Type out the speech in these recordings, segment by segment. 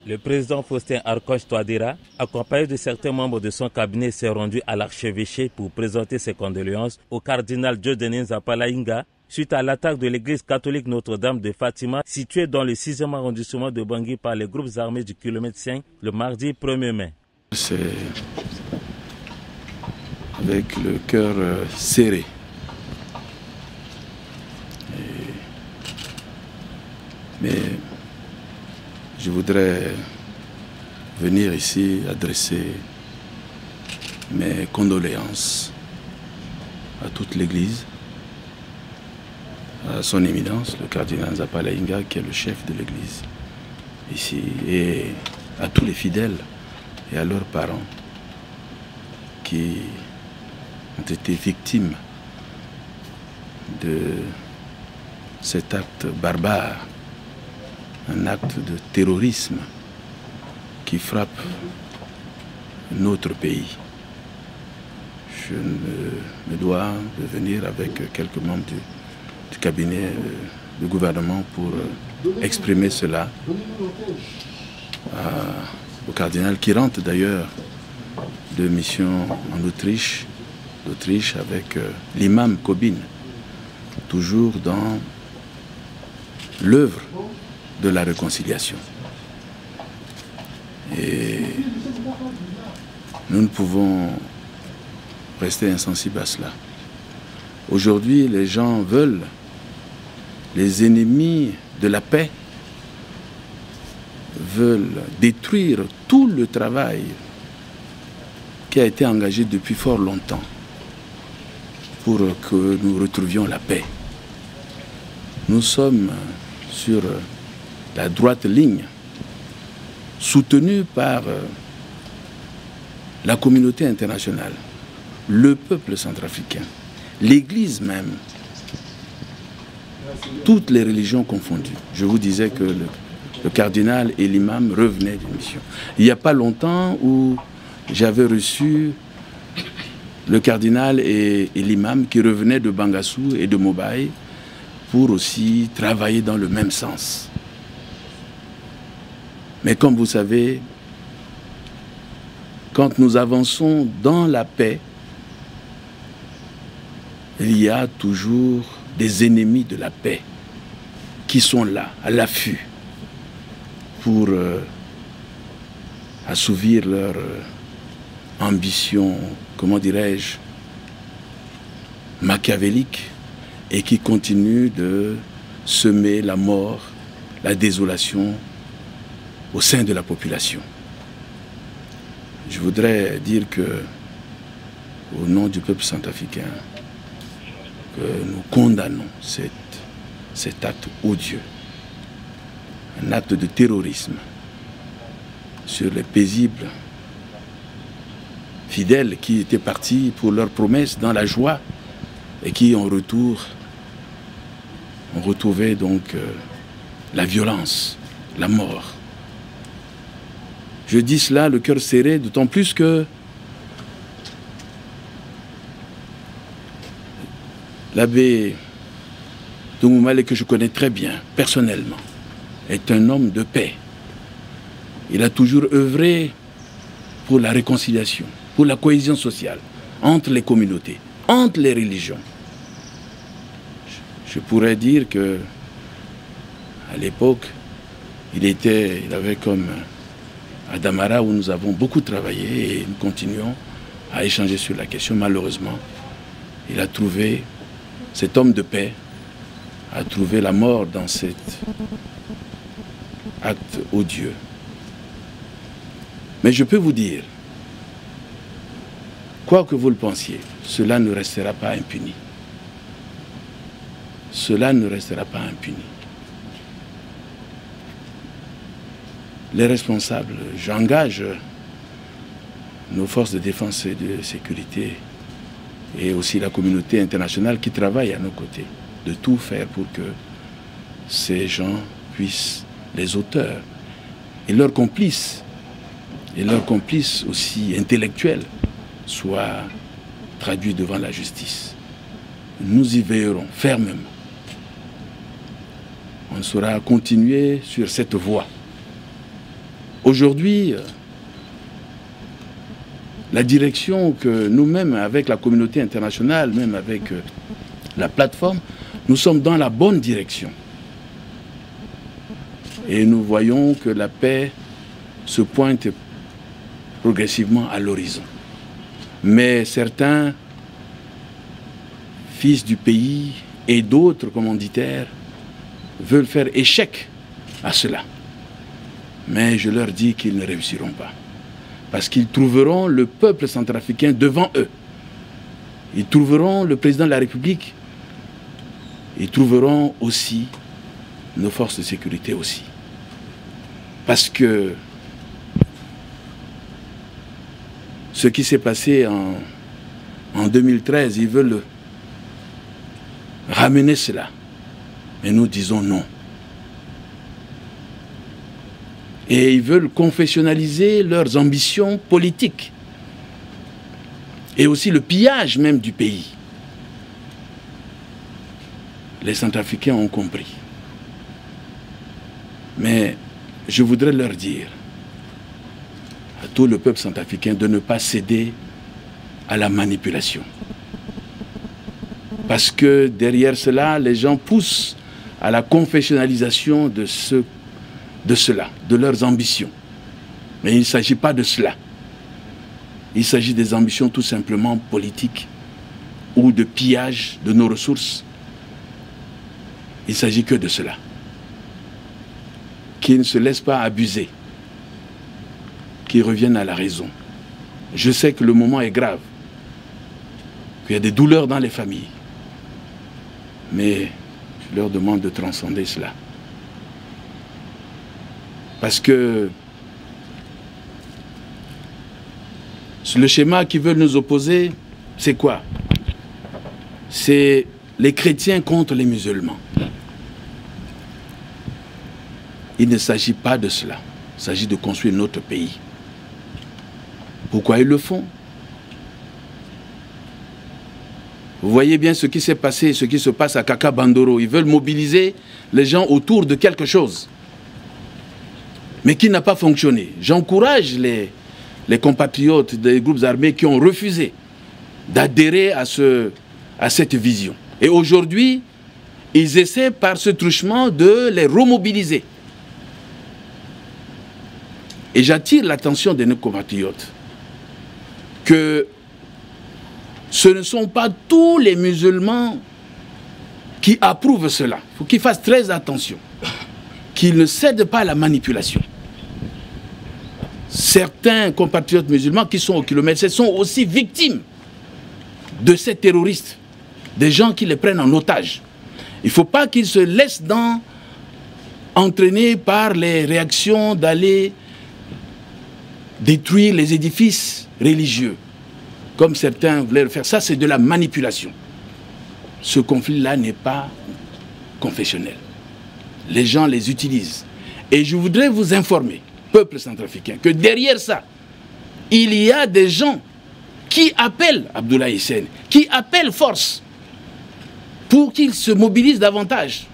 Le président Faustin Archange Touadéra, accompagné de certains membres de son cabinet, s'est rendu à l'archevêché pour présenter ses condoléances au cardinal Dieudonné Nzapala Inga suite à l'attaque de l'église catholique Notre-Dame de Fatima située dans le 6e arrondissement de Bangui par les groupes armés du kilomètre 5 le mardi 1er mai. C'est avec le cœur serré. Mais je voudrais venir ici adresser mes condoléances à toute l'Église, à son éminence, le cardinal Nzapala Inga, qui est le chef de l'Église ici, et à tous les fidèles et à leurs parents qui ont été victimes de cet acte barbare, un acte de terrorisme qui frappe notre pays. Je me dois de venir avec quelques membres du cabinet du gouvernement pour exprimer cela au cardinal qui rentre d'ailleurs de mission en Autriche, avec l'imam Kobine, toujours dans l'œuvre de la réconciliation. Et nous ne pouvons rester insensibles à cela. Aujourd'hui, les gens veulent, les ennemis de la paix, veulent détruire tout le travail qui a été engagé depuis fort longtemps pour que nous retrouvions la paix. Nous sommes sur la droite ligne, soutenue par la communauté internationale, le peuple centrafricain, l'Église même, toutes les religions confondues. Je vous disais que le cardinal et l'imam revenaient d'une mission. Il n'y a pas longtemps où j'avais reçu le cardinal et l'imam qui revenaient de Bangassou et de Mobaye pour aussi travailler dans le même sens. Mais comme vous savez, quand nous avançons dans la paix, il y a toujours des ennemis de la paix qui sont là, à l'affût, pour assouvir leur ambition, comment dirais-je, machiavélique, et qui continuent de semer la mort, la désolation au sein de la population. Je voudrais dire que, au nom du peuple centrafricain, que nous condamnons cet acte odieux, un acte de terrorisme sur les paisibles fidèles qui étaient partis pour leurs promesses dans la joie et qui en retour ont retrouvé donc la violence, la mort. Je dis cela le cœur serré, d'autant plus que l'abbé Toumoumale, que je connais très bien, personnellement, est un homme de paix. Il a toujours œuvré pour la réconciliation, pour la cohésion sociale, entre les communautés, entre les religions. Je pourrais dire que à l'époque, il avait comme Adamara où nous avons beaucoup travaillé et nous continuons à échanger sur la question. Malheureusement, il a trouvé, cet homme de paix, a trouvé la mort dans cet acte odieux. Mais je peux vous dire, quoi que vous le pensiez, cela ne restera pas impuni. Cela ne restera pas impuni. Les responsables, j'engage nos forces de défense et de sécurité et aussi la communauté internationale qui travaille à nos côtés, de tout faire pour que ces gens puissent, les auteurs et leurs complices aussi intellectuels, soient traduits devant la justice. Nous y veillerons fermement. On saura continuer sur cette voie Aujourd'hui, la direction que nous-mêmes, avec la communauté internationale, même avec la plateforme, nous sommes dans la bonne direction. Et nous voyons que la paix se pointe progressivement à l'horizon. Mais certains fils du pays et d'autres commanditaires veulent faire échec à cela. Mais je leur dis qu'ils ne réussiront pas. Parce qu'ils trouveront le peuple centrafricain devant eux. Ils trouveront le président de la République. Ils trouveront aussi nos forces de sécurité aussi. Parce que ce qui s'est passé en 2013, ils veulent ramener cela. Mais nous disons non. Et ils veulent confessionnaliser leurs ambitions politiques. Et aussi le pillage même du pays. Les Centrafricains ont compris. Mais je voudrais leur dire à tout le peuple centrafricain de ne pas céder à la manipulation. Parce que derrière cela, les gens poussent à la confessionnalisation de cela, de leurs ambitions. Mais il ne s'agit pas de cela. Il s'agit des ambitions tout simplement politiques ou de pillage de nos ressources. Il ne s'agit que de cela. Qu'ils ne se laissent pas abuser. Qu'ils reviennent à la raison. Je sais que le moment est grave. Qu'il y a des douleurs dans les familles. Mais je leur demande de transcender cela. Parce que le schéma qui veut nous opposer, c'est quoi? C'est les chrétiens contre les musulmans. Il ne s'agit pas de cela. Il s'agit de construire notre pays. Pourquoi ils le font? Vous voyez bien ce qui s'est passé, ce qui se passe à Kaka Bandoro. Ils veulent mobiliser les gens autour de quelque chose, mais qui n'a pas fonctionné. J'encourage les compatriotes des groupes armés qui ont refusé d'adhérer à cette vision. Et aujourd'hui, ils essaient par ce truchement de les remobiliser. Et j'attire l'attention de nos compatriotes que ce ne sont pas tous les musulmans qui approuvent cela. Il faut qu'ils fassent très attention, qu'ils ne cèdent pas à la manipulation. Certains compatriotes musulmans qui sont au kilomètre sont aussi victimes de ces terroristes, des gens qui les prennent en otage. Il ne faut pas qu'ils se laissent entraîner par les réactions d'aller détruire les édifices religieux, comme certains voulaient le faire. Ça, c'est de la manipulation. Ce conflit-là n'est pas confessionnel. Les gens les utilisent. Et je voudrais vous informer, peuple centrafricain, que derrière ça, il y a des gens qui appellent Abdoulaye Hissène, qui appellent force pour qu'il se mobilise davantage.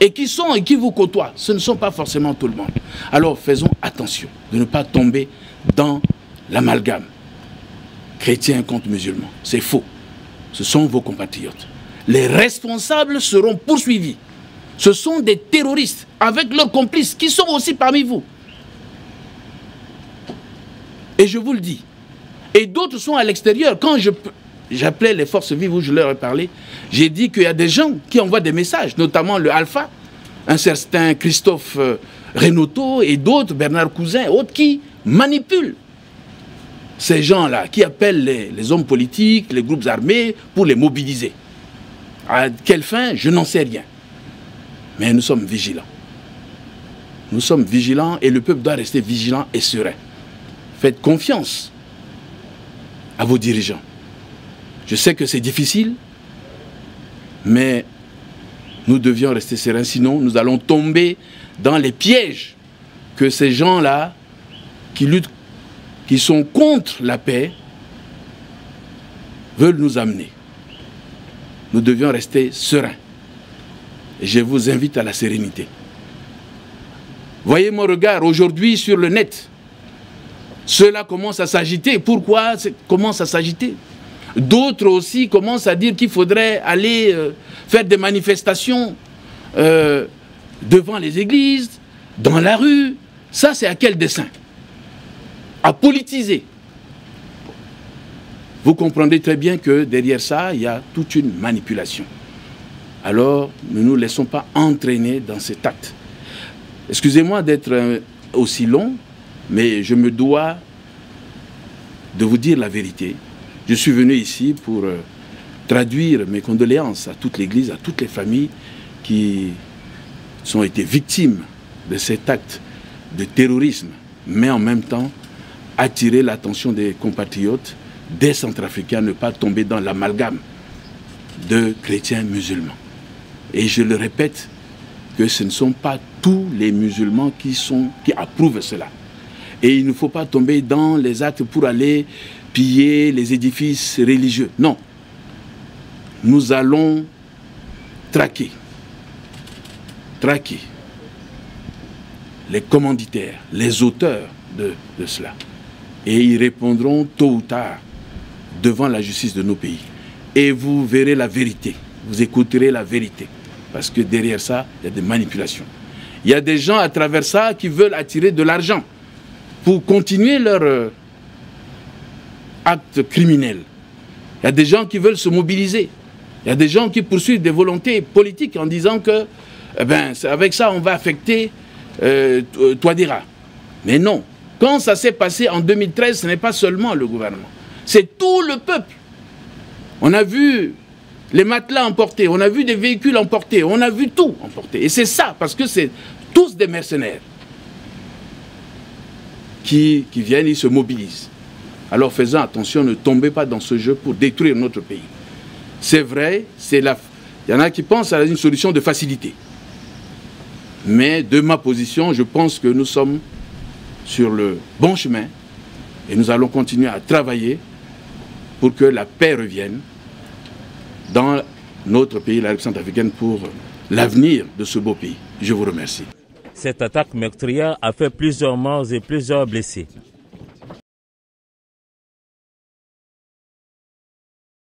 Et qui vous côtoient. Ce ne sont pas forcément tout le monde. Alors faisons attention de ne pas tomber dans l'amalgame. Chrétiens contre musulmans. C'est faux. Ce sont vos compatriotes. Les responsables seront poursuivis. Ce sont des terroristes avec leurs complices qui sont aussi parmi vous. Et je vous le dis. Et d'autres sont à l'extérieur. Quand j'appelais les forces vives où je leur ai parlé, j'ai dit qu'il y a des gens qui envoient des messages, notamment le Alpha, un certain Christophe Renaudot et d'autres, Bernard Cousin, autres, qui manipulent ces gens-là, qui appellent les hommes politiques, les groupes armés, pour les mobiliser. À quelle fin? Je n'en sais rien. Mais nous sommes vigilants. Nous sommes vigilants et le peuple doit rester vigilant et serein. Faites confiance à vos dirigeants. Je sais que c'est difficile, mais nous devions rester sereins, sinon nous allons tomber dans les pièges que ces gens-là qui luttent, qui sont contre la paix, veulent nous amener. Nous devions rester sereins. Et je vous invite à la sérénité. Voyez mon regard aujourd'hui sur le net. Cela commence à s'agiter. Pourquoi commence à s'agiter? D'autres aussi commencent à dire qu'il faudrait aller faire des manifestations devant les églises, dans la rue. Ça, c'est à quel dessein? À politiser. Vous comprendrez très bien que derrière ça, il y a toute une manipulation. Alors, ne nous laissons pas entraîner dans cet acte. Excusez-moi d'être aussi long, mais je me dois de vous dire la vérité. Je suis venu ici pour traduire mes condoléances à toute l'Église, à toutes les familles qui ont été victimes de cet acte de terrorisme, mais en même temps attirer l'attention des compatriotes, des Centrafricains, ne pas tomber dans l'amalgame de chrétiens musulmans. Et je le répète, que ce ne sont pas tous les musulmans qui approuvent cela. Et il ne faut pas tomber dans les actes pour aller piller les édifices religieux. Non. Nous allons traquer les commanditaires, les auteurs de cela. Et ils répondront tôt ou tard devant la justice de nos pays. Et vous verrez la vérité, vous écouterez la vérité. Parce que derrière ça, il y a des manipulations. Il y a des gens à travers ça qui veulent attirer de l'argent pour continuer leur acte criminel. Il y a des gens qui veulent se mobiliser. Il y a des gens qui poursuivent des volontés politiques en disant que avec ça, on va affecter Touadéra. Mais non. Quand ça s'est passé en 2013, ce n'est pas seulement le gouvernement. C'est tout le peuple. On a vu les matelas emportés, on a vu des véhicules emportés, on a vu tout emporté. Et c'est ça, parce que c'est tous des mercenaires qui viennent, ils se mobilisent. Alors faisons attention, ne tombez pas dans ce jeu pour détruire notre pays. C'est vrai, il y en a qui pensent à une solution de facilité. Mais de ma position, je pense que nous sommes sur le bon chemin et nous allons continuer à travailler pour que la paix revienne dans notre pays, la République centrafricaine, pour l'avenir de ce beau pays. Je vous remercie. Cette attaque meurtrière a fait plusieurs morts et plusieurs blessés.